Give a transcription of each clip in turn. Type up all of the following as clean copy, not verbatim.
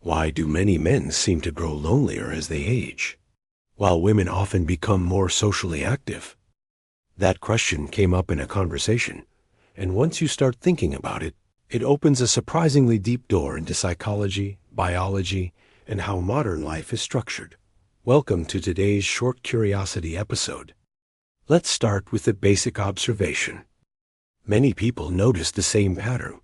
Why do many men seem to grow lonelier as they age, while women often become more socially active? That question came up in a conversation, and once you start thinking about it, it opens a surprisingly deep door into psychology, biology, and how modern life is structured. Welcome to today's Short Curiosity episode. Let's start with the basic observation. Many people notice the same pattern.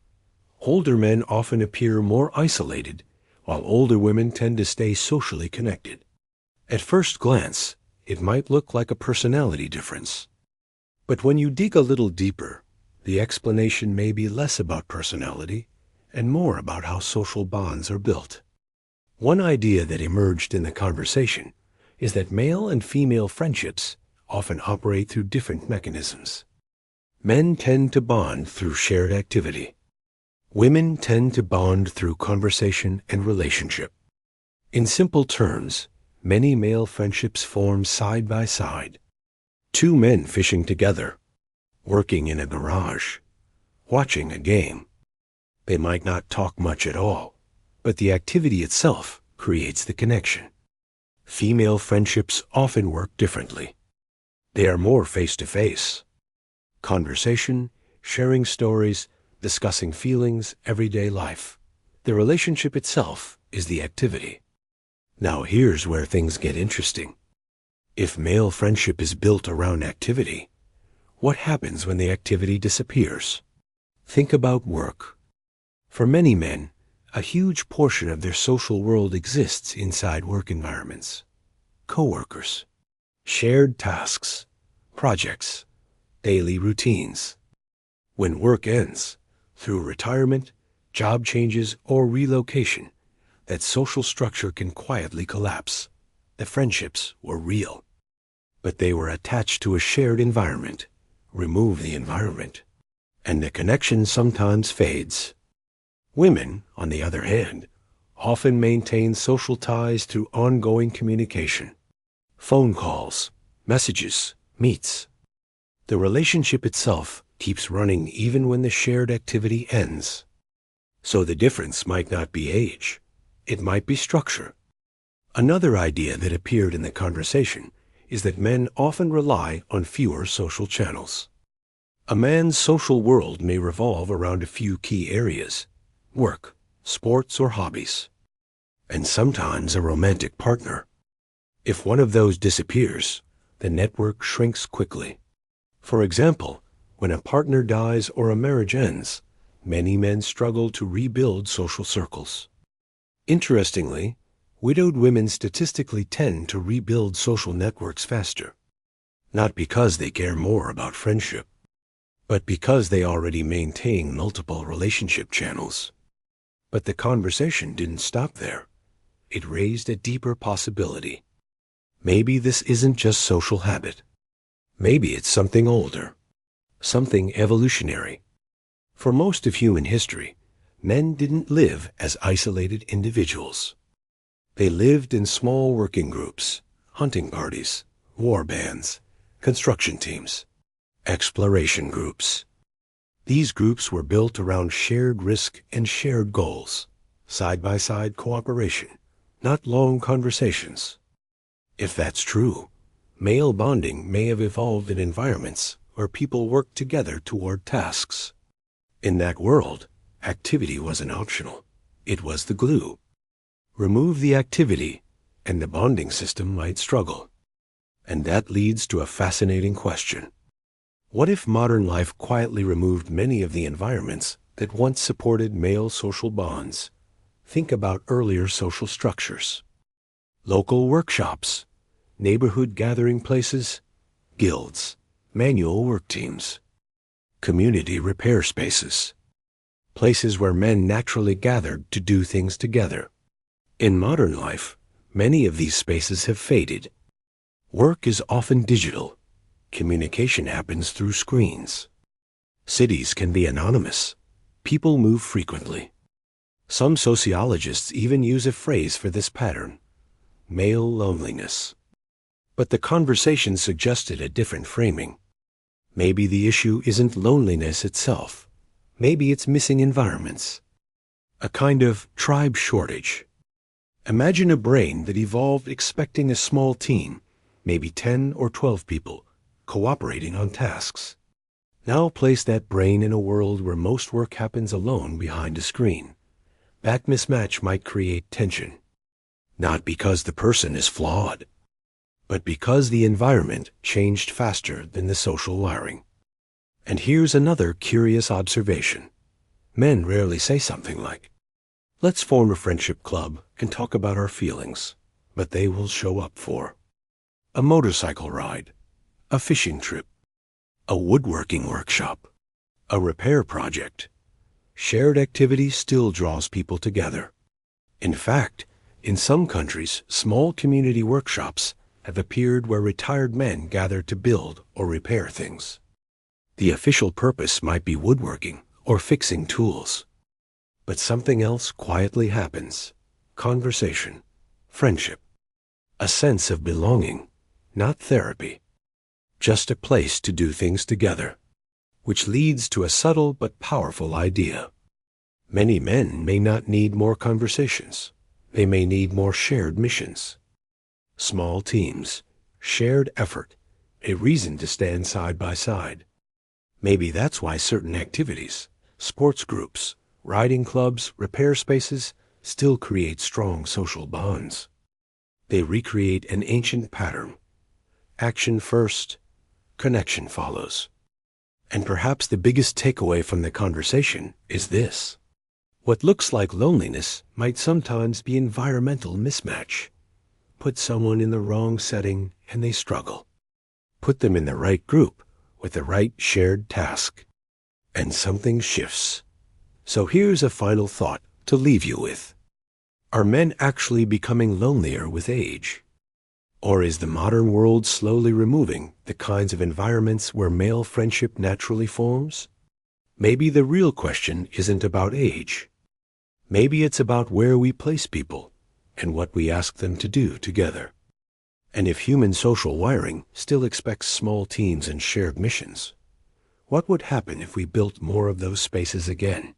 Older men often appear more isolated, while older women tend to stay socially connected. At first glance, it might look like a personality difference. But when you dig a little deeper, the explanation may be less about personality and more about how social bonds are built. One idea that emerged in the conversation is that male and female friendships often operate through different mechanisms. Men tend to bond through shared activity. Women tend to bond through conversation and relationship. In simple terms, many male friendships form side by side. Two men fishing together, working in a garage, watching a game. They might not talk much at all, but the activity itself creates the connection. Female friendships often work differently. They are more face-to-face. Conversation, sharing stories, discussing feelings, everyday life. The relationship itself is the activity. Now here's where things get interesting. If male friendship is built around activity, what happens when the activity disappears? Think about work. For many men, a huge portion of their social world exists inside work environments. Coworkers, shared tasks, projects, daily routines. When work ends, through retirement, job changes, or relocation, that social structure can quietly collapse. The friendships were real, but they were attached to a shared environment. Remove the environment, and the connection sometimes fades. Women, on the other hand, often maintain social ties through ongoing communication. Phone calls, messages, meets. The relationship itself keeps running even when the shared activity ends. So the difference might not be age. It might be structure. Another idea that appeared in the conversation is that men often rely on fewer social channels. A man's social world may revolve around a few key areas: work, sports, or hobbies, and sometimes a romantic partner. If one of those disappears, the network shrinks quickly. For example, when a partner dies or a marriage ends, many men struggle to rebuild social circles. Interestingly, widowed women statistically tend to rebuild social networks faster, not because they care more about friendship, but because they already maintain multiple relationship channels. But the conversation didn't stop there. It raised a deeper possibility. Maybe this isn't just social habit. Maybe it's something older, something evolutionary. For most of human history, men didn't live as isolated individuals. They lived in small working groups, hunting parties, war bands, construction teams, exploration groups. These groups were built around shared risk and shared goals, side-by-side cooperation, not long conversations. If that's true, male bonding may have evolved in environments where people worked together toward tasks. In that world, activity wasn't optional. It was the glue. Remove the activity, and the bonding system might struggle. And that leads to a fascinating question. What if modern life quietly removed many of the environments that once supported male social bonds? Think about earlier social structures. Local workshops, neighborhood gathering places, guilds, manual work teams, community repair spaces, places where men naturally gathered to do things together. In modern life, many of these spaces have faded. Work is often digital. Communication happens through screens. Cities can be anonymous. People move frequently. Some sociologists even use a phrase for this pattern: male loneliness. But the conversation suggested a different framing. Maybe the issue isn't loneliness itself. Maybe it's missing environments. A kind of tribe shortage. Imagine a brain that evolved expecting a small team, maybe 10 or 12 people, cooperating on tasks. Now place that brain in a world where most work happens alone behind a screen. That mismatch might create tension. Not because the person is flawed, but because the environment changed faster than the social wiring. And here's another curious observation. Men rarely say something like, "Let's form a friendship club and talk about our feelings," but they will show up for a motorcycle ride, a fishing trip, a woodworking workshop, a repair project. Shared activity still draws people together. In fact, in some countries, small community workshops have appeared where retired men gather to build or repair things. The official purpose might be woodworking or fixing tools. But something else quietly happens. Conversation, friendship, a sense of belonging, not therapy. Just a place to do things together, which leads to a subtle but powerful idea. Many men may not need more conversations. They may need more shared missions. Small teams, shared effort, a reason to stand side by side. Maybe that's why certain activities, sports groups, riding clubs, repair spaces, still create strong social bonds. They recreate an ancient pattern. Action first, connection follows. And perhaps the biggest takeaway from the conversation is this. What looks like loneliness might sometimes be environmental mismatch. Put someone in the wrong setting and they struggle. Put them in the right group with the right shared task, and something shifts. So here's a final thought to leave you with. Are men actually becoming lonelier with age? Or is the modern world slowly removing the kinds of environments where male friendship naturally forms? Maybe the real question isn't about age. Maybe it's about where we place people and what we ask them to do together. And if human social wiring still expects small teams and shared missions, what would happen if we built more of those spaces again?